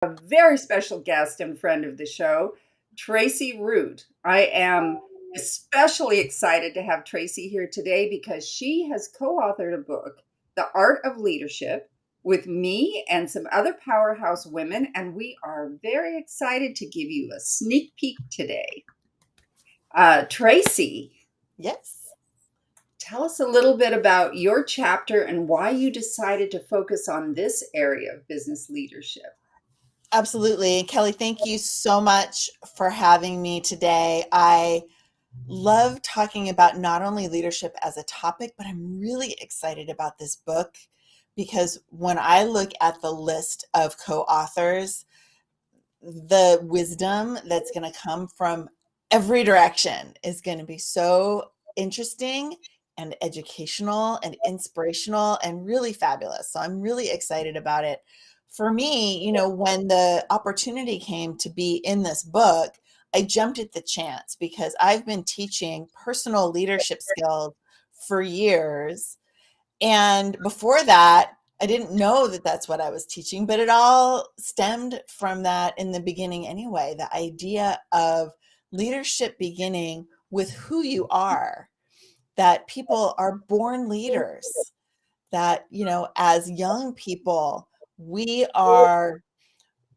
A very special guest and friend of the show, Tracie Root. I am especially excited to have Tracie here today because she has co authored a book, The Art of Leadership, with me and some other powerhouse women. And we are very excited to give you a sneak peek today. Tracie, Yes, tell us a little bit about your chapter and why you decided to focus on this area of business leadership. absolutely. Kelly, thank you so much for having me today. I love talking about not only leadership as a topic, but I'm really excited about this book because when I look at the list of co authors, the wisdom that's going to come from every direction is going to be so interesting and educational and inspirational and really fabulous. So I'm really excited about it. For me, when the opportunity came to be in this book, I jumped at the chance because I've been teaching personal leadership skills for years, and before that, I didn't know that that's what I was teaching, but it all stemmed from that in the beginning anyway. The idea of leadership beginning with who you are, that people are born leaders, that, as young people, we are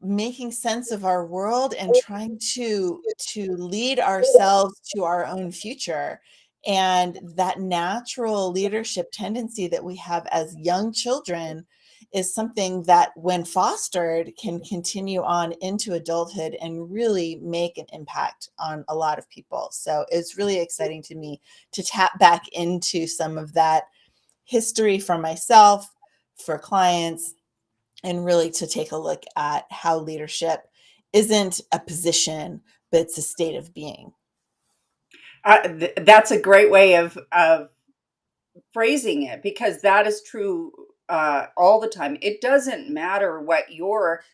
making sense of our world and trying to lead ourselves to our own future, and that natural leadership tendency that we have as young children is something that when fostered can continue on into adulthood and really make an impact on a lot of people. So it's really exciting to me to tap back into some of that history for myself, for clients, and really to take a look at how leadership isn't a position, but it's a state of being. That's a great way of phrasing it because that is true all the time. It doesn't matter what your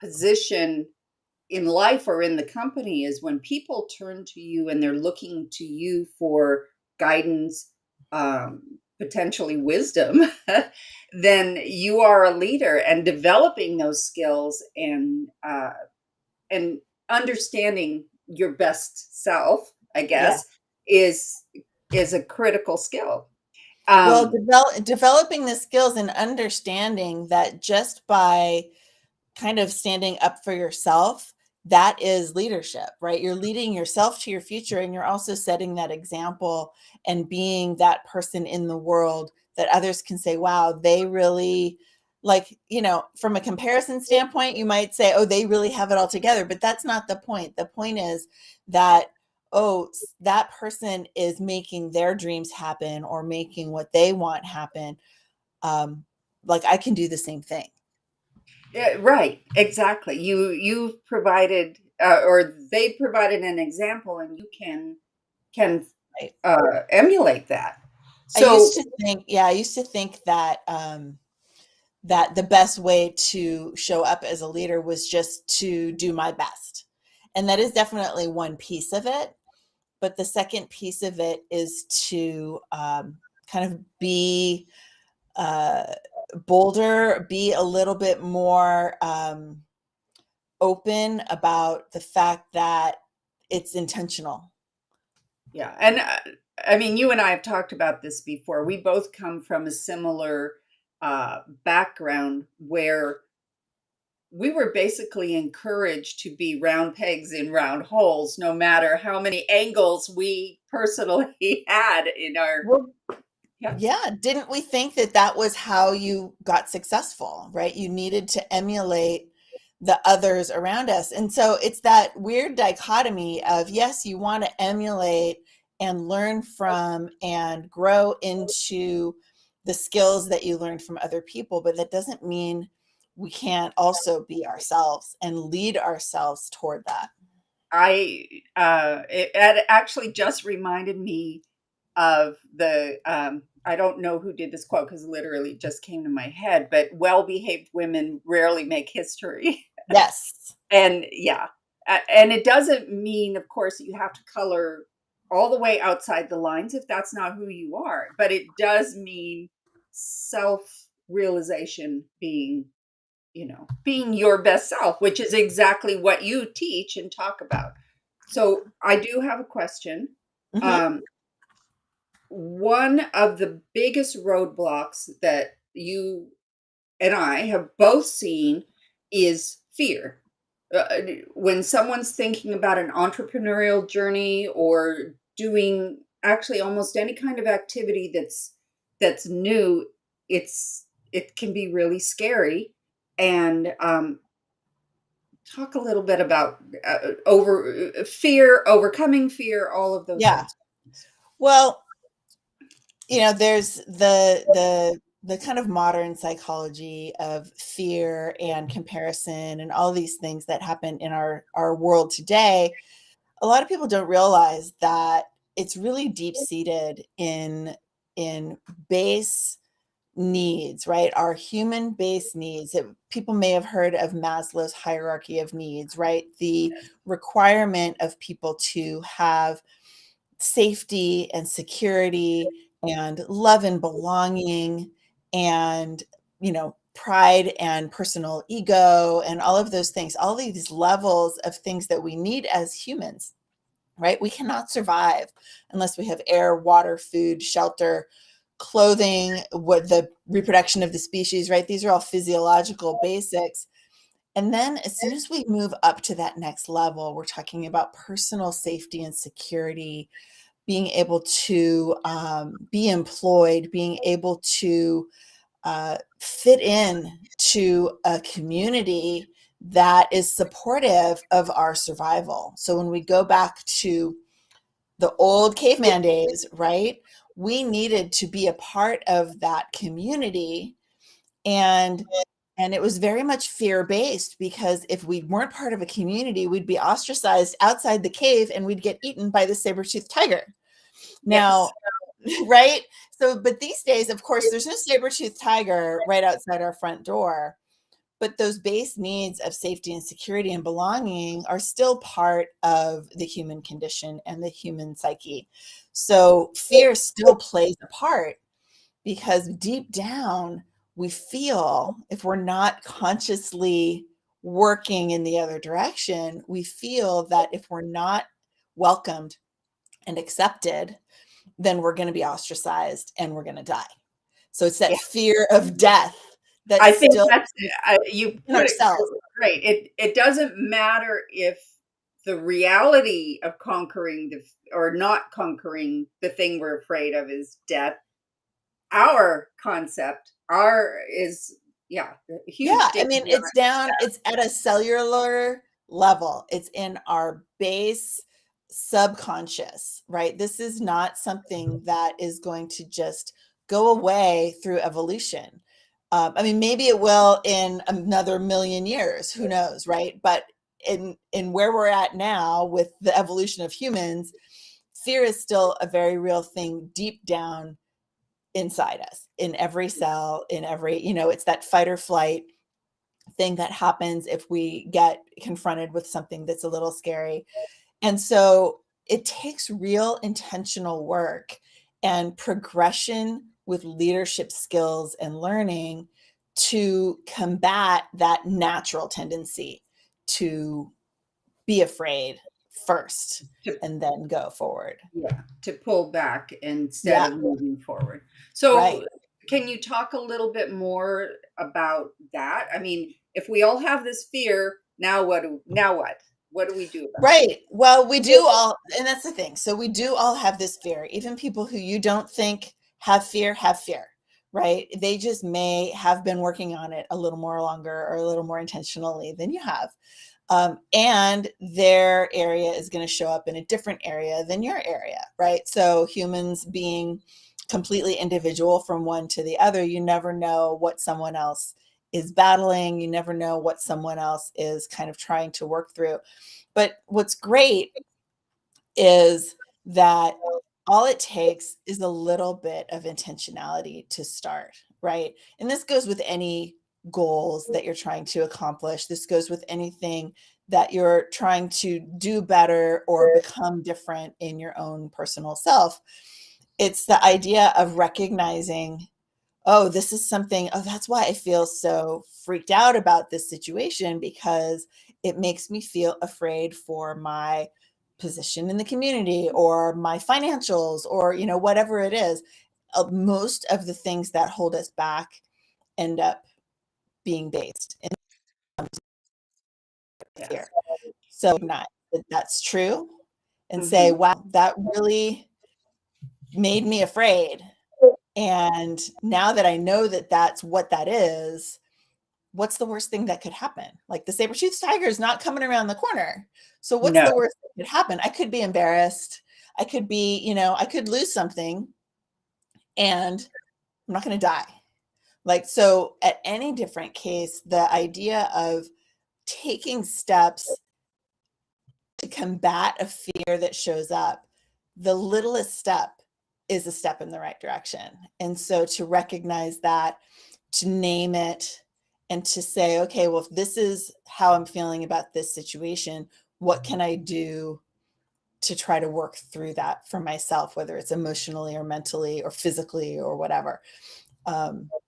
position in life or in the company is when people turn to you and they're looking to you for guidance, potentially wisdom, then you are a leader and developing those skills and understanding your best self, I Yeah. guess, is is a critical skill. Well, Um, developing the skills and understanding that just by kind of standing up for yourself, that is leadership, right? You're leading yourself to your future and you're also setting that example and being that person in the world that others can say, wow, they really, like, from a comparison standpoint, you might say, oh, they really have it all together, but that's not the point. The point is that, oh, that person is making their dreams happen or making what they want happen. Um, like I can do the same thing. yeah, right, exactly. You've provided or they provided an example, and you can Right. emulate that. I used So to think, yeah, I used to think that that the best way to show up as a leader was just to do my best. And that is definitely one piece of it. But the second piece of it is to kind of be uh, bolder, be a little bit more open about the fact that it's intentional. yeah, and I mean, you and I have talked about this before. We both come from a similar background where we were basically encouraged to be round pegs in round holes, no matter how many angles we personally had in our. Well, Yeah, yeah, didn't we think that that was how you got successful, right? You needed to emulate the others around us. And so it's that weird dichotomy of, yes, you want to emulate and learn from and grow into the skills that you learned from other people, but that doesn't mean we can't also be ourselves and lead ourselves toward that. it actually just reminded me of the I don't know who did this quote because literally it just came to my head, but well-behaved women rarely make history. Yes. And yeah, and it doesn't mean, of course, that you have to color all the way outside the lines if that's not who you are, but it does mean self-realization being being your best self, which is exactly what you teach and talk about. So I do have a question. Mhm. Um, one of the biggest roadblocks that you and I have both seen is fear. When someone's thinking about an entrepreneurial journey or doing actually almost any kind of activity that's new, it can be really scary. And talk a little bit about over fear, overcoming fear, all of those Yeah. sorts of things. Well, there's the kind of modern psychology of fear and comparison and all these things that happen in our world today. A lot of people don't realize that it's really deep seated in base needs, right? Our human base needs. People may have heard of Maslow's hierarchy of needs, right? The requirement of people to have safety and security and love and belonging and pride and personal ego and all of those things, all these levels of things that we need as humans, right? We cannot survive unless we have air, water, food, shelter, clothing, what the reproduction of the species, right? These are all physiological basics. And then as soon as we move up to that next level, we're talking about personal safety and security, being able to be employed, being able to fit in to a community that is supportive of our survival. So when we go back to the old caveman days, right? We needed to be a part of that community, and it was very much fear based, because if we weren't part of a community, we'd be ostracized outside the cave and we'd get eaten by the saber-toothed tiger. Yes. Now, right? So, but these days, of course, there's no saber-toothed tiger right outside our front door, but those base needs of safety and security and belonging are still part of the human condition and the human psyche. So fear still plays a part, because deep down we feel, if we're not consciously working in the other direction, we feel that if we're not welcomed and accepted, then we're going to be ostracized and we're going to die. So it's that Yeah. fear of death I that's think still that's you in put it ourselves. great. It doesn't matter if the reality of conquering the or not conquering the thing we're afraid of is death. Our concept, our is yeah, a huge Yeah, I danger. mean, it's down, it's at a cellular level. It's in our base subconscious, right? This is not something that is going to just go away through evolution. I mean, maybe it will in another million years, who knows, right? But in where we're at now with the evolution of humans, fear is still a very real thing deep down inside us, in every cell, in every, it's that fight or flight thing that happens if we get confronted with something that's a little scary. And so it takes real intentional work and progression with leadership skills and learning to combat that natural tendency to be afraid first To and then go forward. yeah, to pull back instead Yeah, of moving forward. So, right. can you talk a little bit more about that? I mean, if we all have this fear, now what? What do we do about it? Right. Well, we do all, and that's the thing. So we do all have this fear. Even people who you don't think have fear, right? They just may have been working on it a little more longer or a little more intentionally than you have. And their area is going to show up in a different area than your area, right? So humans being completely individual from one to the other, you never know what someone else is battling. You never know what someone else is kind of trying to work through. But what's great is that all it takes is a little bit of intentionality to start, right? And this goes with any goals that you're trying to accomplish. This goes with anything that you're trying to do better or become different in your own personal self. It's the idea of recognizing oh, this is something, oh, that's why I feel so freaked out about this situation because it makes me feel afraid for my position in the community or my financials or, whatever it is. Most of the things that hold us back end up being based in Yes. fear. So not that that's true and say, Hmm. wow, that really made me afraid. And now that I know that that's what that is, what's the worst thing that could happen? Like the saber-toothed tiger is not coming around the corner. So what's No. the worst that could happen? I could be embarrassed. I could be, I could lose something and I'm not going to die. Like, so at any different case, the idea of taking steps to combat a fear that shows up, the littlest step is a step in the right direction. And so to recognize that, to name it, and to say, okay, well, if this is how I'm feeling about this situation, what can I do to try to work through that for myself, whether it's emotionally or mentally or physically or whatever.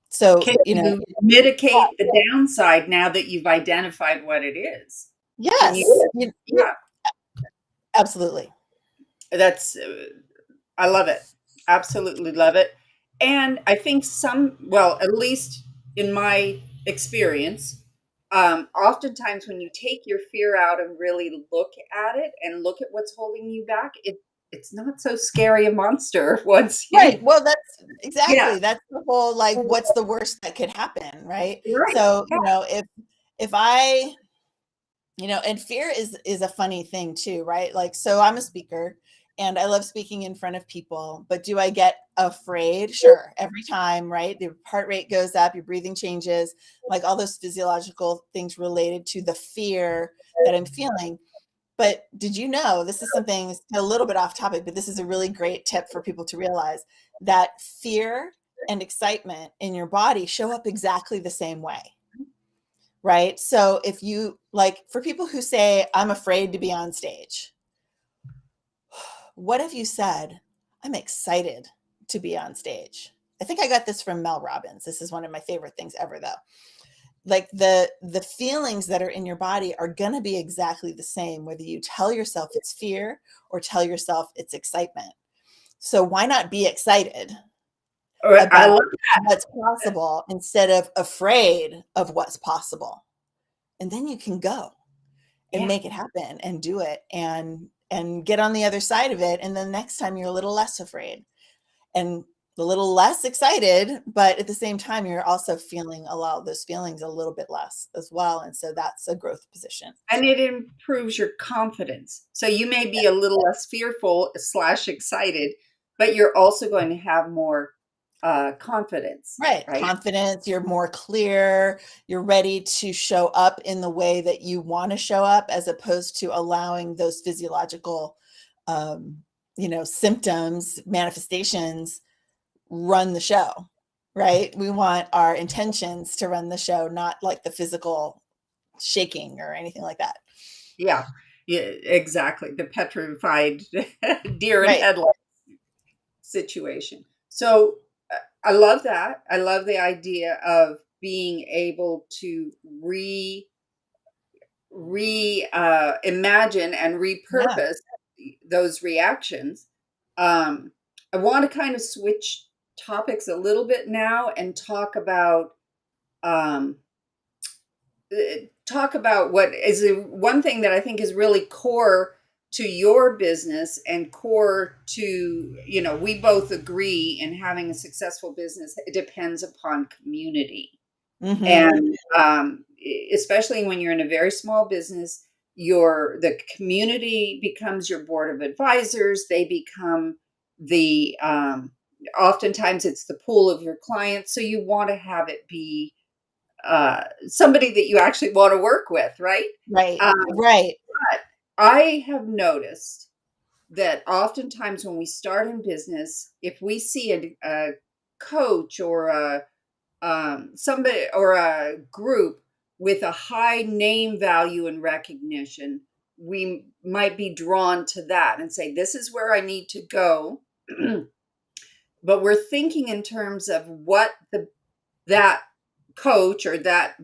So, Can you mitigate the downside now that you've identified what it is? Can you? yes, Yeah, absolutely. that's I love it. Absolutely love it. And I think well, at least in my experience, oftentimes when you take your fear out and really look at it and look at what's holding you back, it's not so scary a monster once Right. you, Well, that's yeah, exactly, that's the whole, like, what's the worst that could happen, right? right. So, Yeah. if I, and fear is a funny thing too, right? Like, so I'm a speaker and I love speaking in front of people, but do I get afraid? Sure. Every time, right? Your heart rate goes up, your breathing changes, like all those physiological things related to the fear that I'm feeling. But did you know, this is something a little bit off topic, but this is a really great tip for people to realize that fear and excitement in your body show up exactly the same way, right? So if you like, for people who say, I'm afraid to be on stage, what if you said, I'm excited to be on stage? I think I got this from Mel Robbins. This is one of my favorite things ever, though. Like the feelings that are in your body are going to be exactly the same whether you tell yourself it's fear or tell yourself it's excitement. So why not be excited I about love, what's possible instead of afraid of what's possible? And then you can go and yeah. make it happen and do it and get on the other side of it, and then next time you're a little less afraid and a little less excited, but at the same time, you're also feeling a lot of those feelings a little bit less as well. And so that's a growth position. And it improves your confidence. So you may be a little less fearful slash excited, but you're also going to have more confidence, Right. right? Confidence, you're more clear, you're ready to show up in the way that you want to show up as opposed to allowing those physiological um, symptoms, manifestations run the show, right? We want our intentions to run the show, not like the physical shaking or anything like that. Yeah, yeah, exactly. The petrified deer in Right. headlights situation. So I love that. I love the idea of being able to imagine and Yeah. repurpose those reactions. I want to kind of switch topics a little bit now and um, talk about what is one thing that I think is really core to your business and core to, we both agree in having a successful business, it depends upon community. Hmm. And especially when you're in a very small business, the community becomes your board of advisors. They become the oftentimes it's the pool of your clients. So you want to have it be somebody that you actually want to work with, right? Right. Um, Right. but I have noticed that oftentimes when we start in business, if we see a coach or somebody or a group with a high name value and recognition, we might be drawn to that and say, "This is where I need to go." but we're thinking in terms of what that coach or that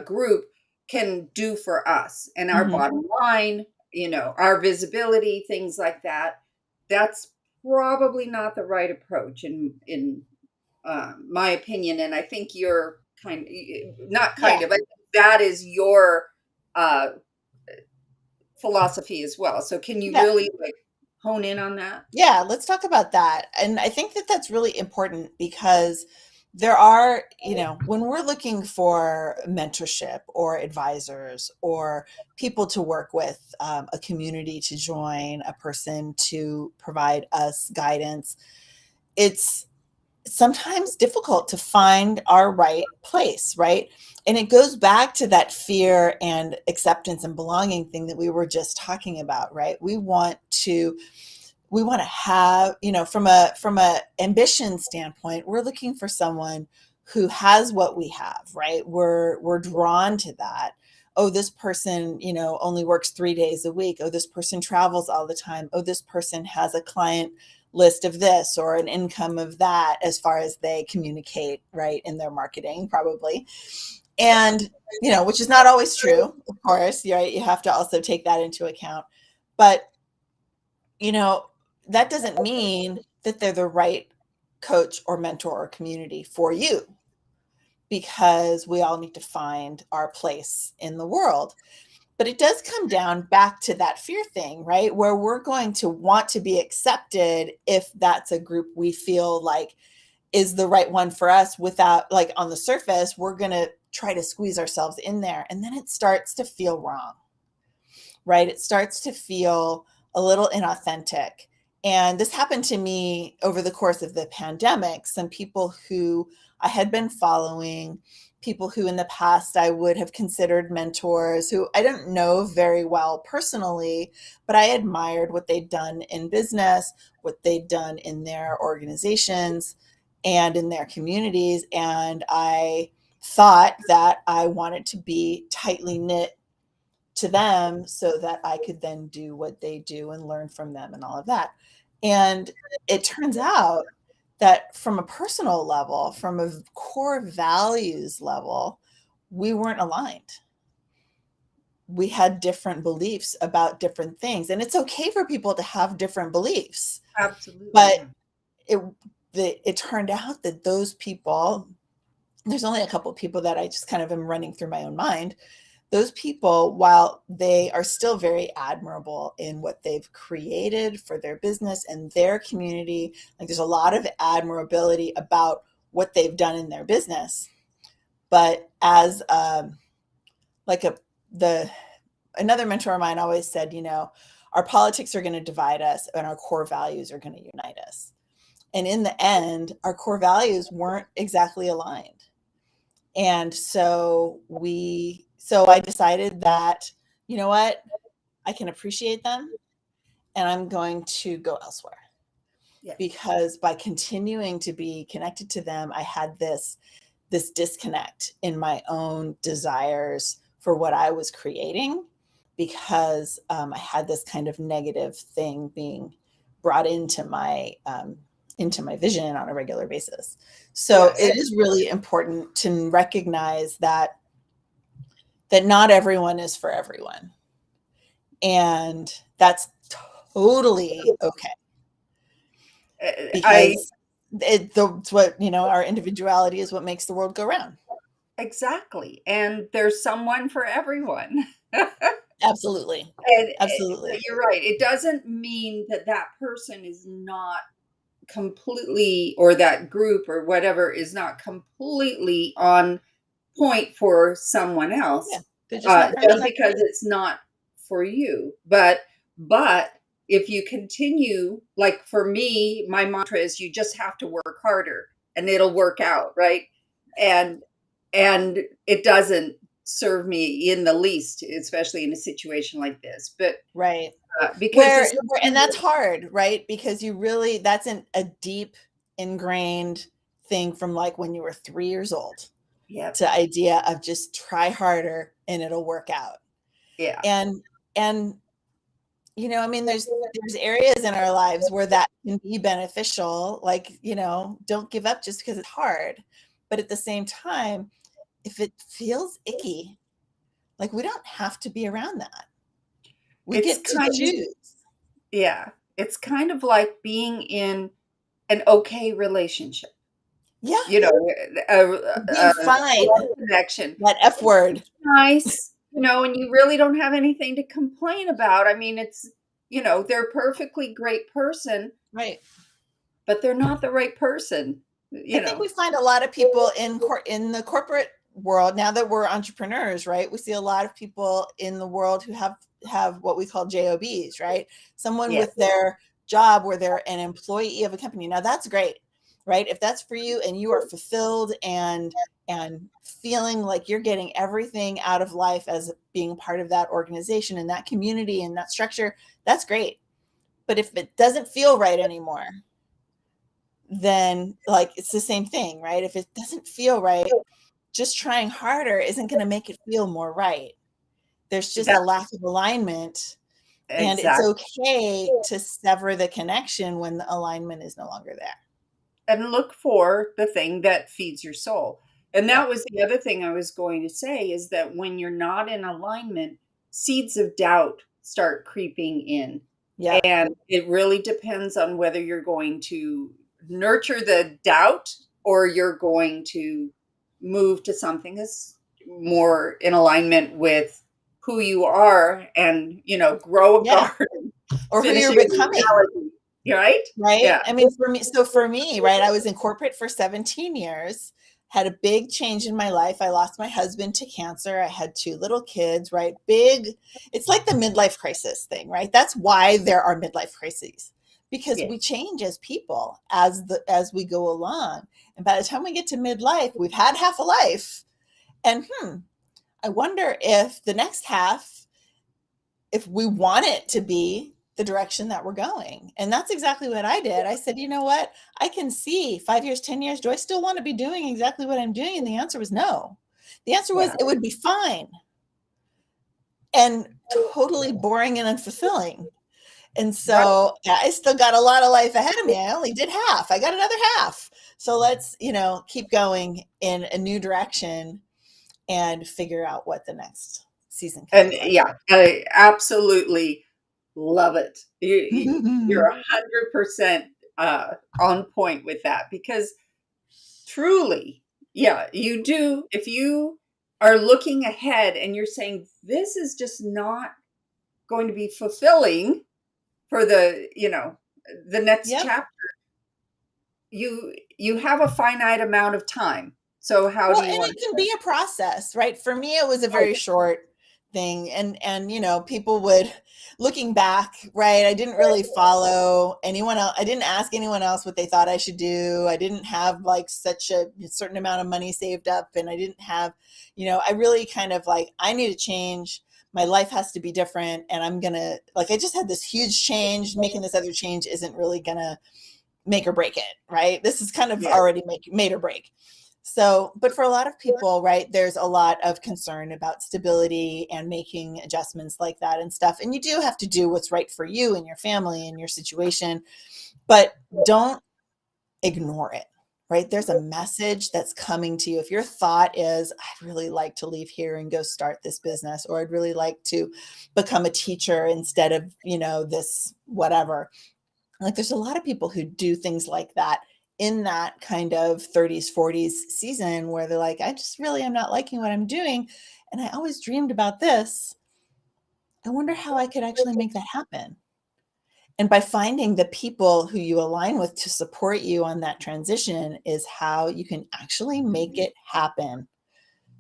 group can do for us and our Mhm. bottom line, our visibility, things like that. That's probably not the right approach in my opinion. And I think you're not Yeah. kind of, but that is your uh, philosophy as well. So can you Yeah. really like hone in on that? Yeah, let's talk about that. And I think that that's really important because there are, when we're looking for mentorship or advisors or people to work with, a community to join, a person to provide us guidance, it's sometimes difficult to find our right place, right? And it goes back to that fear and acceptance and belonging thing that we were just talking about, right? We want to have, from a ambition standpoint, we're looking for someone who has what we have, right? We're drawn to that. Oh, this person, only works 3 days a week. Oh, this person travels all the time. Oh, this person has a client list of this or an income of that, as far as they communicate, right, in their marketing, probably. And, which is not always true, of course, right? You have to also take that into account. But you know, that doesn't mean that they're the right coach or mentor or community for you, because we all need to find our place in the world. But it does come down back to that fear thing, right? Where we're going to want to be accepted if that's a group we feel like is the right one for us, without, like, on the surface, we're going to try to squeeze ourselves in there. And then it starts to feel wrong, right? It starts to feel a little inauthentic. And this happened to me over the course of the pandemic. Some people who I had been following, people who in the past I would have considered mentors, who I don't know very well personally, but I admired what they'd done in business, what they'd done in their organizations and in their communities. And I thought that I wanted to be tightly knit to them so that I could then do what they do and learn from them and all of that. And it turns out that from a personal level, from a core values level, we weren't aligned. We had different beliefs about different things. And it's okay for people to have different beliefs. Absolutely, But yeah. it it turned out that those people, there's only a couple of people that I just kind of am running through my own mind. Those people, while they are still very admirable in what they've created for their business and their community, like, there's a lot of admirability about what they've done in their business. But as like a the another mentor of mine always said, our politics are going to divide us and our core values are going to unite us. And in the end, our core values weren't exactly aligned. And so I decided that, you know what, I can appreciate them and I'm going to go elsewhere, Yeah. because by continuing to be connected to them, I had this disconnect in my own desires for what I was creating, because I had this kind of negative thing being brought into my vision on a regular basis. So Yeah. it is really important to recognize that not everyone is for everyone, and that's totally okay, I because it's what, our individuality is what makes the world go round. exactly. And there's someone for everyone. Absolutely. And but Absolutely. you're right. It doesn't mean that that person is not completely, or that group or whatever is not completely on point for someone Yeah. else, They're just not for just me. because it's not for you. But if you continue, like for me, my mantra is you just have to work harder and it'll work out, right? And and it doesn't serve me in the least, especially in a situation like this. But Right. because this, And that's hard, right? Because that's a deep ingrained thing from, like, when you were 3 years old, yeah, to idea of just try harder and it'll work out. yeah, And and I mean, there's areas in our lives where that can be beneficial, like, don't give up just because it's hard. But at the same time, if it feels icky, like, we don't have to be around that. We It's get to kind of, choose. yeah, it's kind of like being in an okay relationship, Yeah, you know, being a fine, love connection. that F word. It's nice, and you really don't have anything to complain about. I mean, they're a perfectly great person, Right. but they're not the right person, I you think know. we find a lot of people in the corporate world now that we're entrepreneurs, right? We see a lot of people in the world who have what we call jobs, right? Someone Yeah, with their job where they're an employee of a company. Now that's great, right? If that's for you and you are fulfilled and feeling like you're getting everything out of life as being part of that organization and that community and that structure, that's great. But if it doesn't feel right anymore, then, like, it's the same thing, right? If it doesn't feel right, just trying harder isn't going to make it feel more right. There's just a that's lack of alignment, and it's exactly. okay to sever the connection when the alignment is no longer there. And look for the thing that feeds your soul. And that Yep. was the other thing I was going to say, is that when you're not in alignment, seeds of doubt start creeping in. Yep. And it really depends on whether you're going to nurture the doubt or you're going to move to something that's more in alignment with who you are and, grow a Yeah. garden, Or who finish you're it becoming. with reality. Right? Right? Yeah. I mean, for me, right, I was in corporate for 17 years, had a big change in my life. I lost my husband to cancer. I had 2 little kids, right? It's like the midlife crisis thing, right? That's why there are midlife crises, because Yeah. we change as people as we go along. And by the time we get to midlife, we've had half a life. And I wonder if the next half, if we want it to be the direction that we're going. And that's exactly what I did. I said, you know what? I can see 5 years, 10 years. Do I still want to be doing exactly what I'm doing? And the answer was no. The answer was Yeah. it would be fine and totally boring and unfulfilling. And Right. so, yeah, I still got a lot of life ahead of me. I only did half. I got another half. So let's, keep going in a new direction and figure out what the next season can And look like. yeah, I absolutely love it. You're 100% on point with that, because truly, yeah, you do. If you are looking ahead and you're saying, this is just not going to be fulfilling for the next Yep. chapter, you have a finite amount of time. So how Well, do you and want it to can spend be a process, right? For me, it was a it? very short thing, and people would, looking back, right? I didn't really follow anyone else. I didn't ask anyone else what they thought I should do. I didn't have like such a certain amount of money saved up, and I didn't have, I really kind of like, I need to change. My life has to be different, and I'm gonna, like, I just had this huge change. Making this other change isn't really gonna make or break it, right? This is kind of Yeah. already made or break. So, but for a lot of people, right, there's a lot of concern about stability and making adjustments like that and stuff. And you do have to do what's right for you and your family and your situation, but don't ignore it, right? There's a message that's coming to you. If your thought is, I'd really like to leave here and go start this business, or I'd really like to become a teacher instead of, this whatever, like, there's a lot of people who do things like that in that kind of 30s, 40s season where they're like, I just really am not liking what I'm doing. And I always dreamed about this. I wonder how I could actually make that happen. And by finding the people who you align with to support you on that transition is how you can actually make it happen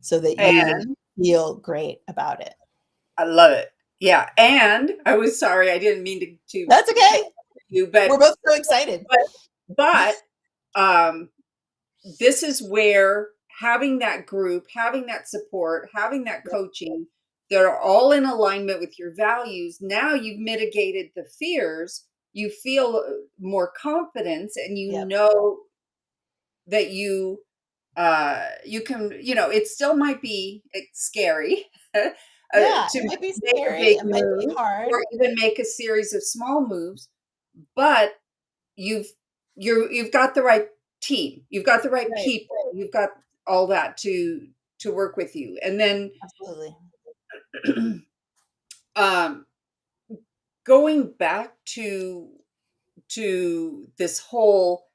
so that you And feel great about it. I love it. Yeah. And I was sorry, I didn't mean to That's cut okay. you, but We're both so excited. but but um this is where having that group, having that support, having that Yep. coaching that are all in alignment with your values, now you've mitigated the fears. You feel more confidence, and you Yep. know that you can, it still might be scary, Yeah, to it might be make a scary, big it might be move hard. or even make a series of small moves, but you've you've got the right team, you've got the right Right, people, you've got all that to work with you. And then absolutely. um, going back to this whole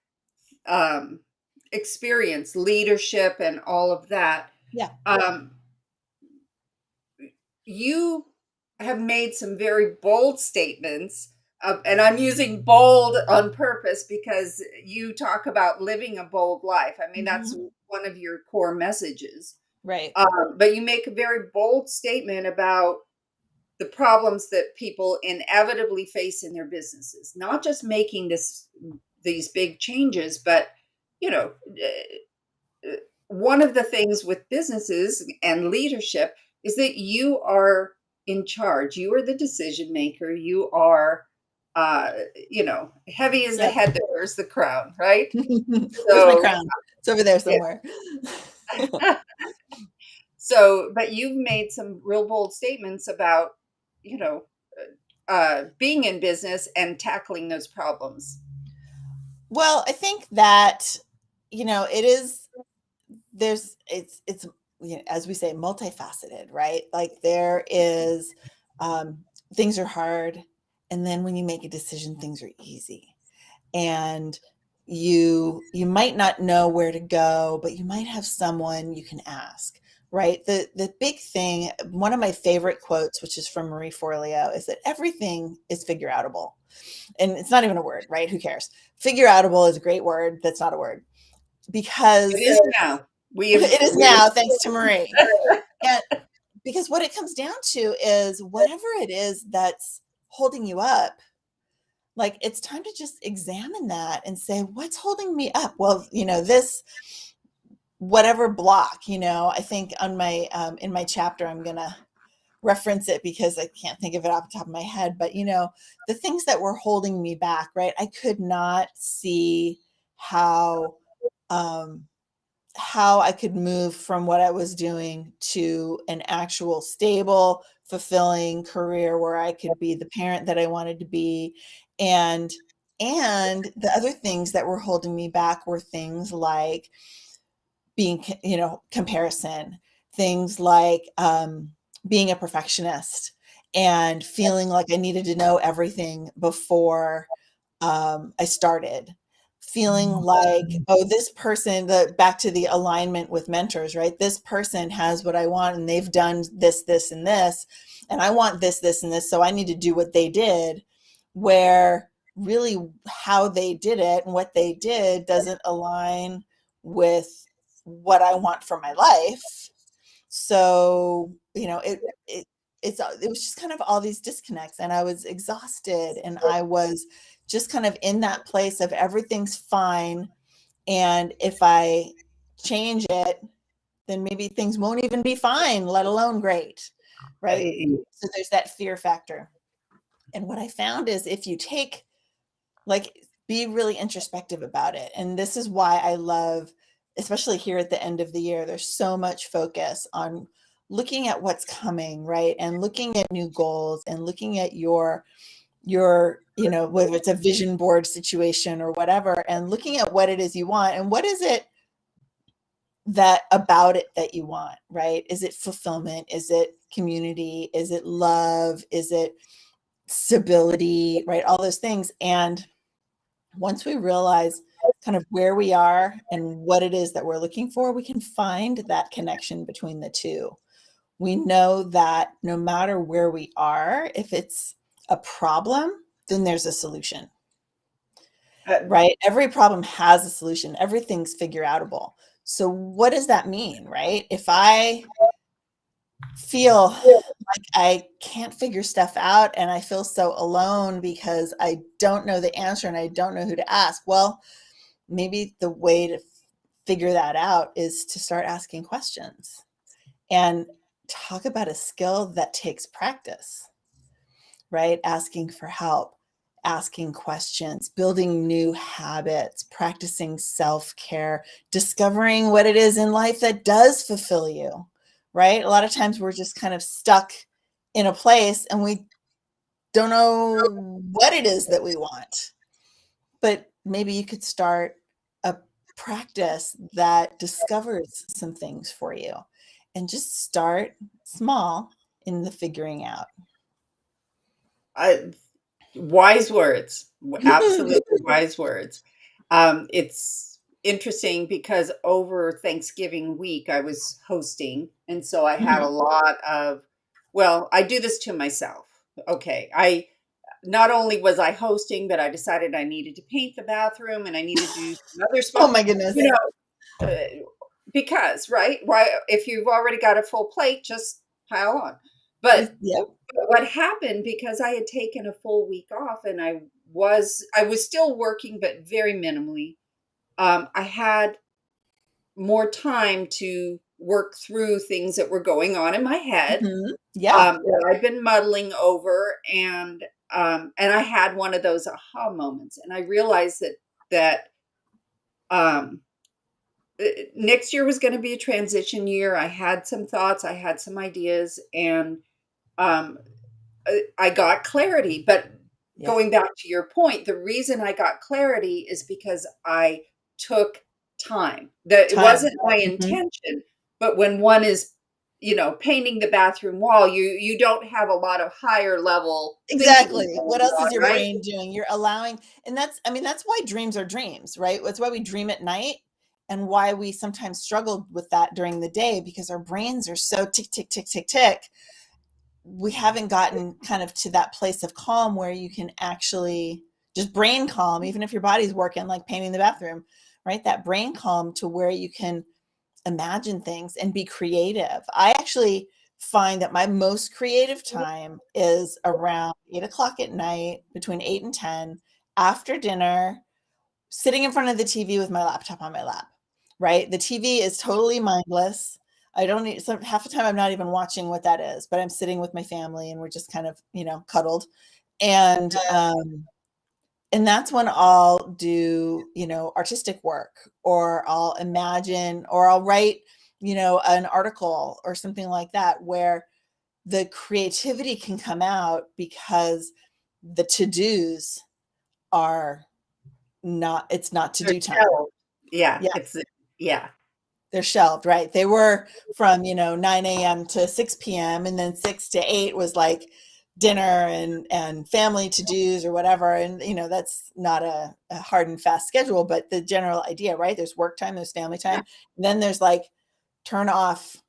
um, experience, leadership, and all of that. Yeah. Um, you have made some very bold statements, and I'm using bold on purpose because you talk about living a bold life. I mean, that's Mhm. one of your core messages. Right. But you make a very bold statement about the problems that people inevitably face in their businesses, not just making these big changes, but you know, one of the things with businesses and leadership is that you are in charge. You are the decision maker. You are, uh, heavy is the Yep. head that wears the crown, right? Where's my So, crown? It's over there yeah. somewhere. So, but you've made some real bold statements about, you know, being in business and tackling those problems. Well, I think that, it is it's as we say, multifaceted, right? Like there is um things are hard, and then when you make a decision, things are easy. And you might not know where to go, but you might have someone you can ask, right? The big thing, one of my favorite quotes, which is from Marie Forleo, is that everything is figure outable. And it's not even a word, right? Who cares? Figure outable is a great word. That's not a word, It because is now. We have it is we now, thanks to Marie. And because what it comes down to is whatever it is that's holding you up, like it's time to just examine that and say, what's holding me up? Well, this whatever block, I think on my in my chapter, I'm gonna reference it because I can't think of it off the top of my head. But the things that were holding me back, right? I could not see how um, how I could move from what I was doing to an actual stable, fulfilling career where I could be the parent that I wanted to be. And the other things that were holding me back were things like being, comparison, things like being a perfectionist and feeling like I needed to know everything before I started, feeling like, oh, this person, the back to the alignment with mentors, right? This person has what I want and they've done this, this, and this, and I want this, this, and this. So I need to do what they did, where really how they did it and what they did doesn't align with what I want for my life. So, it was just kind of all these disconnects, and I was exhausted, and I was just kind of in that place of everything's fine, and if I change it, then maybe things won't even be fine, let alone great, right? So there's that fear factor. And what I found is if you take like be really introspective about it. And this is why I love, especially here at the end of the year, there's so much focus on looking at what's coming, right? And looking at new goals and looking at your whether it's a vision board situation or whatever, and looking at what it is you want and what is it that about it that you want, right? Is it fulfillment? Is it community? Is it love? Is it stability, right? All those things. And once we realize kind of where we are and what it is that we're looking for, we can find that connection between the two. We know that no matter where we are, if it's a problem, then there's a solution, Uh, right? Every problem has a solution. Everything's figure outable. So what does that mean, right? If I feel like I can't figure stuff out and I feel so alone because I don't know the answer and I don't know who to ask, well, maybe the way to figure that out is to start asking questions and talk about a skill that takes practice, right? Asking for help, asking questions, building new habits, practicing self care, discovering what it is in life that does fulfill you, right? A lot of times we're just kind of stuck in a place and we don't know what it is that we want. But maybe you could start a practice that discovers some things for you and just start small in the figuring out. I, wise words, absolutely wise words. It's interesting because over Thanksgiving week, I was hosting. And so I had a Mhm. lot of, well, I do this to myself. Okay. I not only was I hosting, but I decided I needed to paint the bathroom and I needed to do some other Oh small, my you goodness. know, because, right? Why, if you've already got a full plate, just pile on. But Yep. what happened, because I had taken a full week off and I was still working, but very minimally. I had more time to work through things that were going on in my head, Mhm. Yeah. that I've been muddling over, and I had one of those aha moments, and I realized that um, next year was going to be a transition year. I had some thoughts, I had some ideas, and um, I got clarity. But Yeah. going back to your point, the reason I got clarity is because I took time. That it Time. wasn't my Mhm. intention, but when one is, painting the bathroom wall, you don't have a lot of higher level thinking Exactly. What going else on, is your right? brain doing? You're allowing, and that's, I mean, that's why dreams are dreams, right? That's why we dream at night and why we sometimes struggle with that during the day because our brains are so tick, tick, tick, tick, tick. We haven't gotten kind of to that place of calm where you can actually just brain calm, even if your body's working, like painting the bathroom, right? That brain calm to where you can imagine things and be creative. I actually find that my most creative time is around 8 o'clock at night, between 8 and 10, after dinner, sitting in front of the TV with my laptop on my lap, right? The TV is totally mindless. I don't need some half the time I'm not even watching what that is, but I'm sitting with my family and we're just kind of, cuddled. And and that's when I'll do, artistic work or I'll imagine or I'll write, an article or something like that where the creativity can come out because the to-dos are not it's not They're to-do time. shelved. Yeah, Yeah, yeah. they're shelved, right? They were from, 9 a.m. to 6 p.m. and then 6 to 8 was like dinner and family to-dos or whatever. And that's not a hard and fast schedule, but the general idea, right? There's work time, there's family time. And then there's like turn off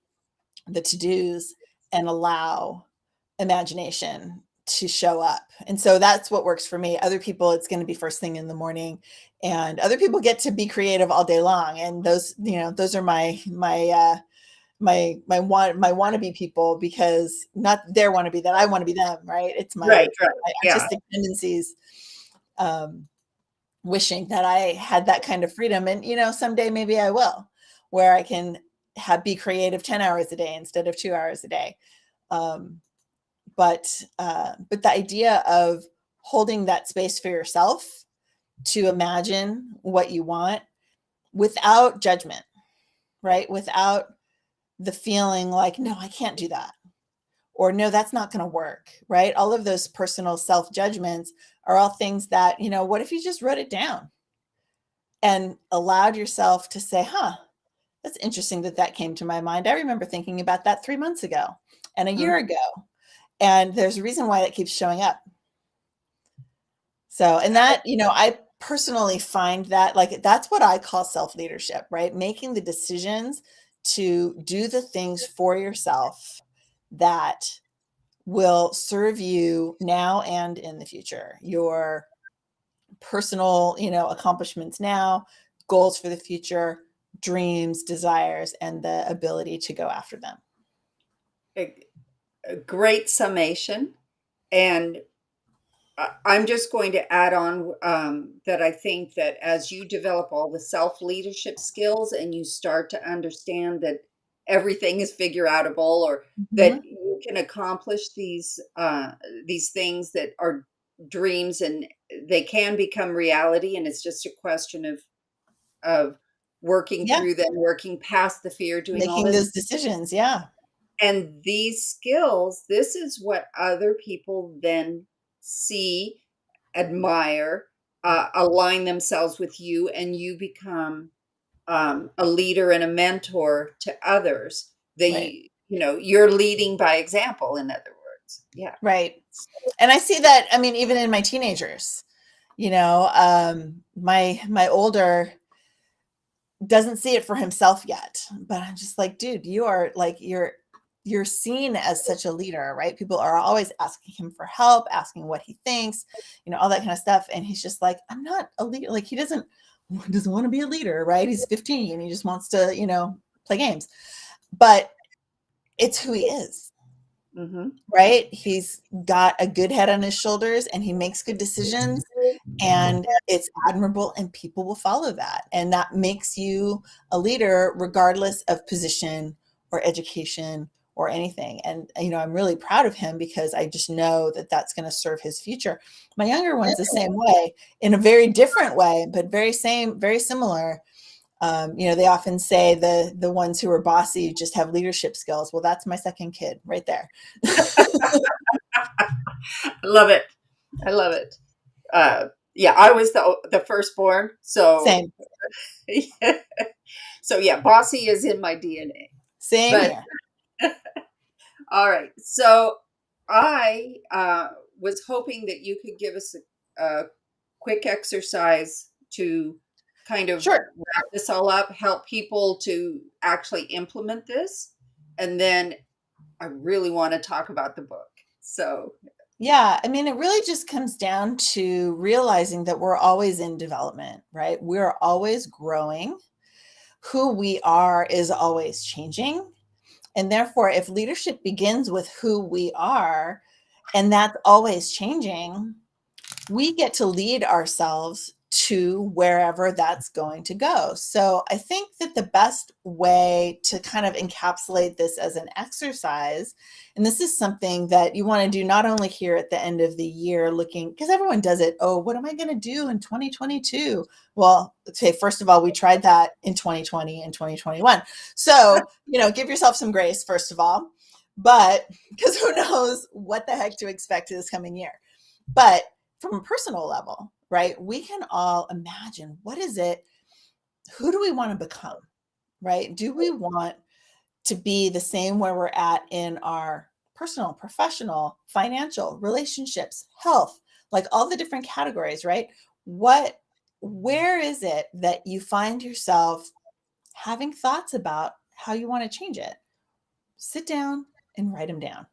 the to-dos and allow imagination to show up. And so that's what works for me. Other people, it's going to be first thing in the morning, and other people get to be creative all day long. And those are my wannabe people, because not their wannabe, that I want to be them, right? It's Right, right. my Yeah. artistic tendencies, um, wishing that I had that kind of freedom. And someday maybe I will, where I can be creative 10 hours a day instead of 2 hours a day. Um, but the idea of holding that space for yourself to imagine what you want without judgment, right? Without the feeling like, no, I can't do that, or no, that's not going to work, right? All of those personal self judgments are all things that, what if you just wrote it down and allowed yourself to say, huh, that's interesting that that came to my mind. I remember thinking about that 3 months ago and a Mhm. year ago. And there's a reason why that keeps showing up. So, and that, I personally find that, like, that's what I call self leadership, right? Making the decisions to do the things for yourself that will serve you now and in the future. Your personal, accomplishments now, goals for the future, dreams, desires, and the ability to go after them. A, a great summation. And I'm just going to add on, that I think that as you develop all the self leadership skills and you start to understand that everything is figure outable, or that Mhm. you can accomplish these things that are dreams, and they can become reality, and it's just a question of working Yeah, through them, working past the fear, doing all making this. those decisions. Yeah. And these skills, this is what other people then see, admire, align themselves with you, and you become a leader and a mentor to others. Right. You're leading by example, in other words. Yeah. Right. And I see that, I mean, even in my teenagers, my older doesn't see it for himself yet, but I'm just like, dude, you are like, you're seen as such a leader, right? People are always asking him for help, asking what he thinks, all that kind of stuff. And he's just like, I'm not a leader. Like, he doesn't want to be a leader, right? He's 15 and he just wants to, play games. But it's who he is. Mm-hmm. Right? He's got a good head on his shoulders and he makes good decisions, and it's admirable, and people will follow that. And that makes you a leader regardless of position or education or anything. And I'm really proud of him because I just know that that's going to serve his future. My younger one's the same way, in a very different way, but very similar. They often say the ones who are bossy just have leadership skills. Well, that's my second kid right there. I love it. I love it. Yeah, I was the firstborn, so Same. so yeah, bossy is in my DNA. Same But here. all right, so I was hoping that you could give us a quick exercise to kind of Sure. wrap this all up, help people to actually implement this, and then I really want to talk about the book. So, Yeah, I mean, it really just comes down to realizing that we're always in development, right? We're always growing. Who we are is always changing. And therefore, if leadership begins with who we are, and that's always changing, we get to lead ourselves to wherever that's going to go. So I think that the best way to kind of encapsulate this as an exercise, and this is something that you want to do not only here at the end of the year, looking, because everyone does it. Oh, what am I going to do in 2022? Well, okay, first of all, we tried that in 2020 and 2021. So, give yourself some grace, first of all, but because who knows what the heck to expect this coming year. But from a personal level, right? We can all imagine, what is it? Who do we want to become, right? Do we want to be the same where we're at in our personal, professional, financial, relationships, health, like all the different categories, right? Where is it that you find yourself having thoughts about how you want to change it? Sit down and write them down.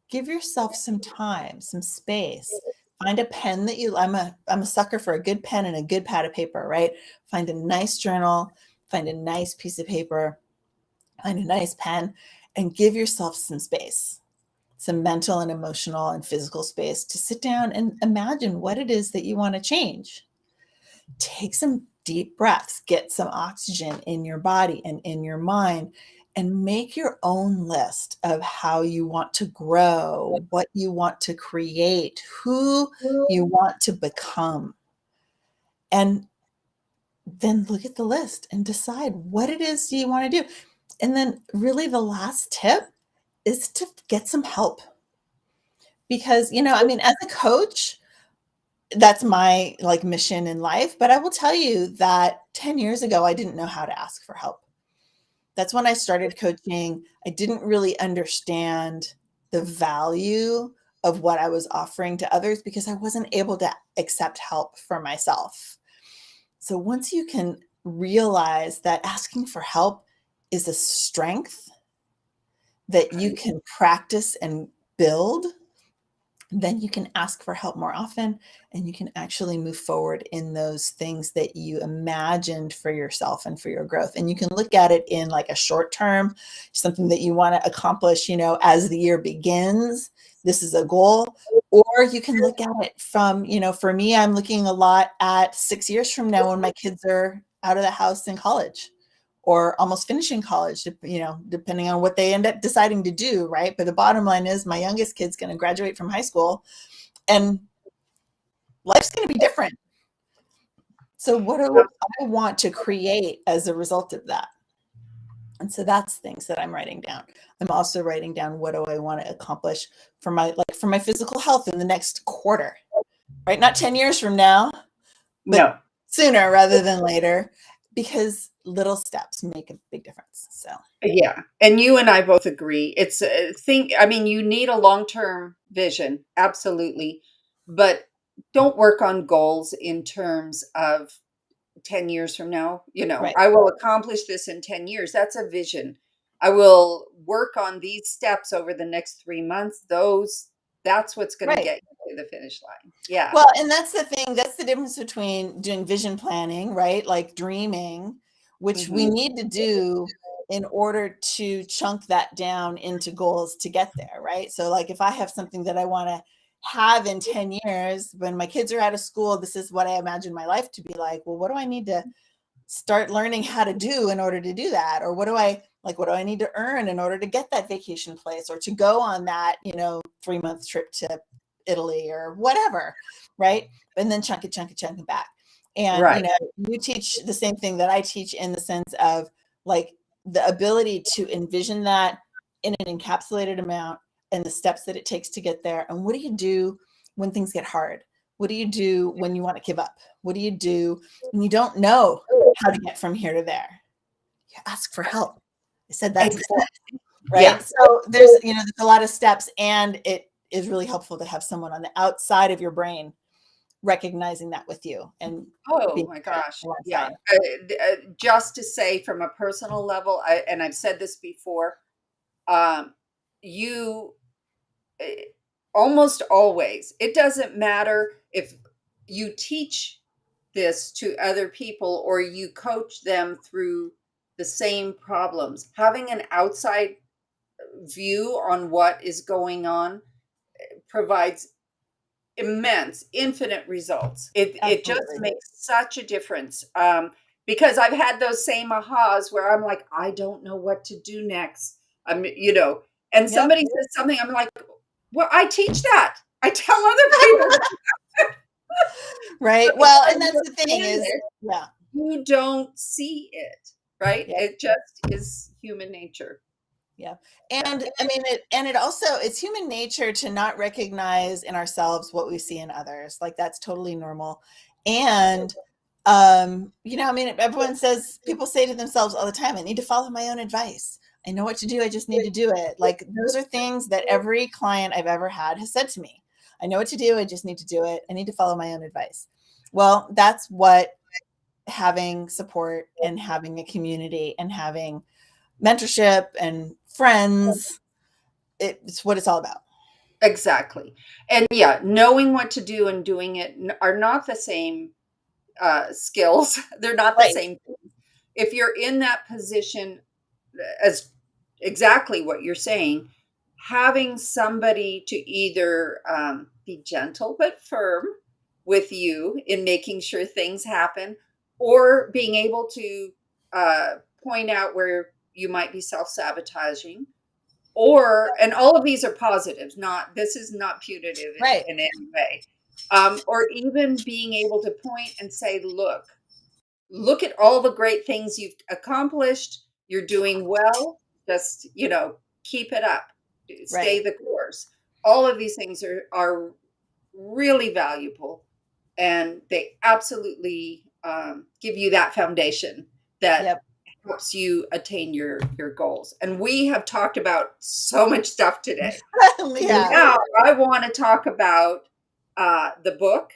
Give yourself some time, some space. Find a pen that I'm a sucker for a good pen and a good pad of paper, right? Find a nice journal, find a nice piece of paper, find a nice pen, and give yourself some space, some mental and emotional and physical space to sit down and imagine what it is that you want to change. Take some deep breaths, get some oxygen in your body and in your mind, and make your own list of how you want to grow, what you want to create, who you want to become. And then look at the list and decide what it is you want to do. And then, really, the last tip is to get some help. Because, I mean, as a coach, that's my like mission in life. But I will tell you that 10 years ago, I didn't know how to ask for help. That's when I started coaching. I didn't really understand the value of what I was offering to others because I wasn't able to accept help for myself. So once you can realize that asking for help is a strength that you can practice and build, then you can ask for help more often and you can actually move forward in those things that you imagined for yourself and for your growth. And you can look at it in like a short term, something that you want to accomplish, as the year begins. This is a goal. Or you can look at it from, for me, I'm looking a lot at 6 years from now when my kids are out of the house in college or almost finishing college, depending on what they end up deciding to do, right? But the bottom line is my youngest kid's going to graduate from high school and life's going to be different. So what do I want to create as a result of that? And so that's things that I'm writing down. I'm also writing down what do I want to accomplish for my physical health in the next quarter, right? Not 10 years from now, but No. sooner rather than later, because little steps make a big difference. So, Yeah, and you and I both agree. It's a thing. I mean, you need a long-term vision, absolutely, but don't work on goals in terms of 10 years from now. right, I will accomplish this in 10 years. That's a vision. I will work on these steps over the next 3 months. That's what's going to right. get you to the finish line. Yeah. Well, and that's the thing. That's the difference between doing vision planning, right? Like dreaming, which we Hmm. need to do in order to chunk that down into goals to get there, right? So, like, if I have something that I want to have in 10 years, when my kids are out of school, this is what I imagine my life to be like. Well, what do I need to start learning how to do in order to do that? Or what do I need to earn in order to get that vacation place or to go on that, 3-month trip to Italy or whatever, right? And then chunk it back. And, Right. you teach the same thing that I teach in the sense of like the ability to envision that in an encapsulated amount and the steps that it takes to get there. And what do you do when things get hard? What do you do when you want to give up? What do you do when you don't know how to get from here to there? You ask for help. I said that before, Exactly. right? Yeah. So there's a lot of steps, and it is really helpful to have someone on the outside of your brain recognizing that with you and Oh being my there gosh. Yeah. alongside. Just to say from a personal level, and I've said this before, um, you eh, almost always, it doesn't matter if you teach this to other people or you coach them through the same problems, having an outside view on what is going on provides immense, infinite results. It just Absolutely. makes such a difference. Because I've had those same ahas where I'm like, I don't know what to do next. And Yep. somebody says something, I'm like, well, I teach that. I tell other people Right. but Well, because and that's you're the thing in is, it, yeah. you don't see it, right? Yeah. It just is human nature. Yeah. Yeah. And I mean it also it's human nature to not recognize in ourselves what we see in others. Like that's totally normal. And I mean everyone says people say to themselves all the time, I need to follow my own advice. I know what to do, I just need to do it. Like those are things that every client I've ever had has said to me. I know what to do, I just need to do it. I need to follow my own advice. Well, that's what having support and having a community and having mentorship and friends. It's what it's all about. Exactly. And yeah, knowing what to do and doing it are not the same skills. They're not the Right. same. If you're in that position, as exactly what you're saying, having somebody to either be gentle but firm with you in making sure things happen, or being able to uh, point out where you might be self sabotaging, and all of these are positives, not this is not putative Right. in any way. Or even being able to point and say, look at all the great things you've accomplished. You're doing well. Just, keep it up. Stay Right. the course. All of these things are really valuable, and they absolutely give you that foundation that Yep. helps you attain your goals. And we have talked about so much stuff today. Yeah. Now I want to talk about the book,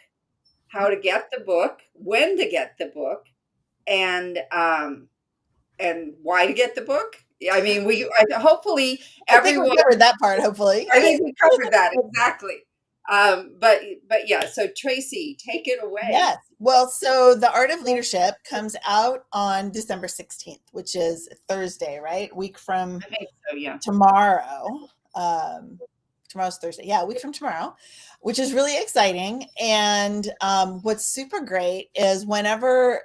how to get the book, when to get the book, and why to get the book. Yeah, I mean, hopefully I think we everyone. covered that part, hopefully. I think we covered that exactly. But yeah. So Tracie, take it away. Yes. Well, so The Art of Leadership comes out on December 16th, which is Thursday, right? Week from I think so. Yeah. tomorrow. Tomorrow's Thursday. Yeah, a week from tomorrow, which is really exciting. And what's super great is whenever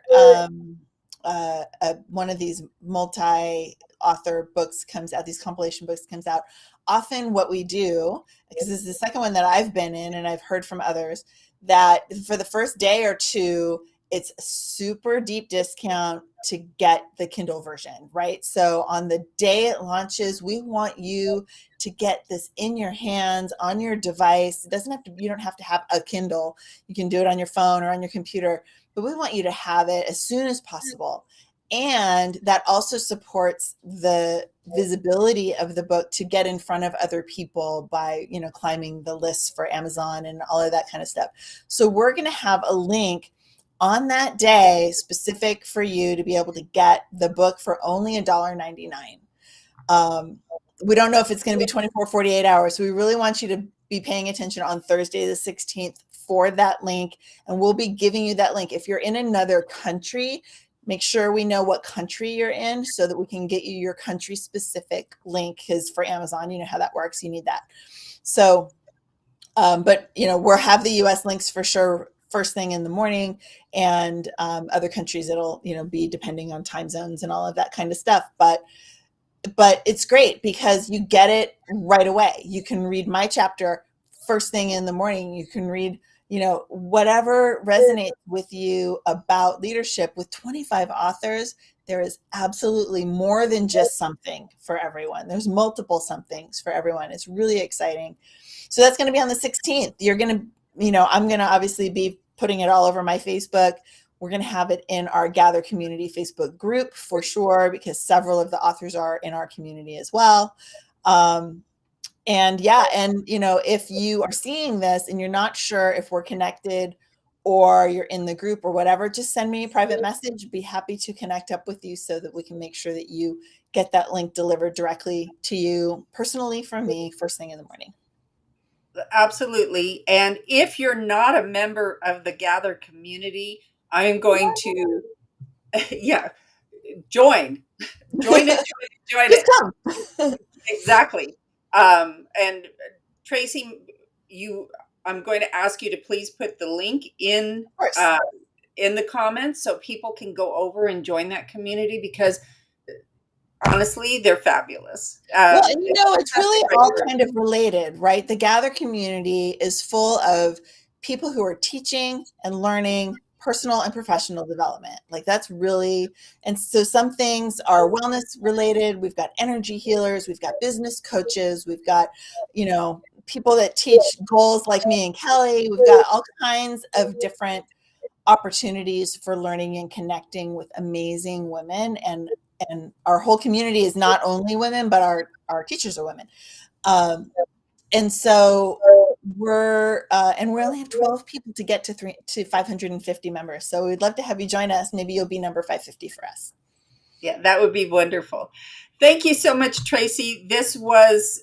one of these multi-author books comes out, these compilation books comes out, often what we do, because this is the second one that I've been in and I've heard from others, that for the first day or two, it's a super deep discount to get the Kindle version, right? So on the day it launches, we want you to get this in your hands on your device. It doesn't have to, you don't have to have a Kindle. You can do it on your phone or on your computer, but we want you to have it as soon as possible. And that also supports the visibility of the book to get in front of other people by, climbing the lists for Amazon and all of that kind of stuff. So we're going to have a link on that day specific for you to be able to get the book for only $1.99. We don't know if it's going to be 24, 48 hours. So we really want you to be paying attention on Thursday the 16th for that link. And we'll be giving you that link. If you're in another country, make sure we know what country you're in so that we can get you your country specific link, because for Amazon, you know how that works. You need that. So, but we'll have the US links for sure first thing in the morning, and other countries it'll be depending on time zones and all of that kind of stuff. But it's great because you get it right away. You can read my chapter first thing in the morning. You can read, whatever resonates with you about leadership. With 25 authors, there is absolutely more than just something for everyone. There's multiple somethings for everyone. It's really exciting. So that's going to be on the 16th. You're going to, I'm going to obviously be putting it all over my Facebook. We're going to have it in our Gather Community Facebook group for sure, because several of the authors are in our community as well. And if you are seeing this and you're not sure if we're connected or you're in the group or whatever, just send me a private message. Be happy to connect up with you so that we can make sure that you get that link delivered directly to you personally from me first thing in the morning. Absolutely. And if you're not a member of the Gather community, I am going to, yeah, join. Join it, join Just it. come. Of Exactly. And Tracie, I'm going to ask you to please put the link course. in the comments so people can go over and join that community, because honestly, they're fabulous. Well, and it's That's really the right all word. kind of related, right? The Gather community is full of people who are teaching and learning personal and professional development. Like that's really, and so some things are wellness related. We've got energy healers, we've got business coaches, we've got, people that teach goals like me and Kelly. We've got all kinds of different opportunities for learning and connecting with amazing women, and our whole community is not only women, but our teachers are women. And so we only have 12 people to get to 550 members. So we'd love to have you join us. Maybe you'll be number 550 for us. Yeah, that would be wonderful. Thank you so much, Tracie. This was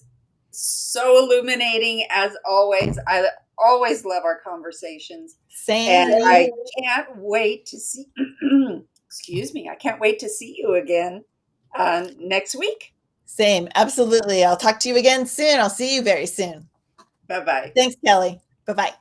so illuminating as always. I always love our conversations. And Same. I can't wait to see, excuse me, I can't wait to see you again next week. Same. Absolutely. I'll talk to you again soon. I'll see you very soon. Bye bye. Thanks, Kelly. Bye-bye.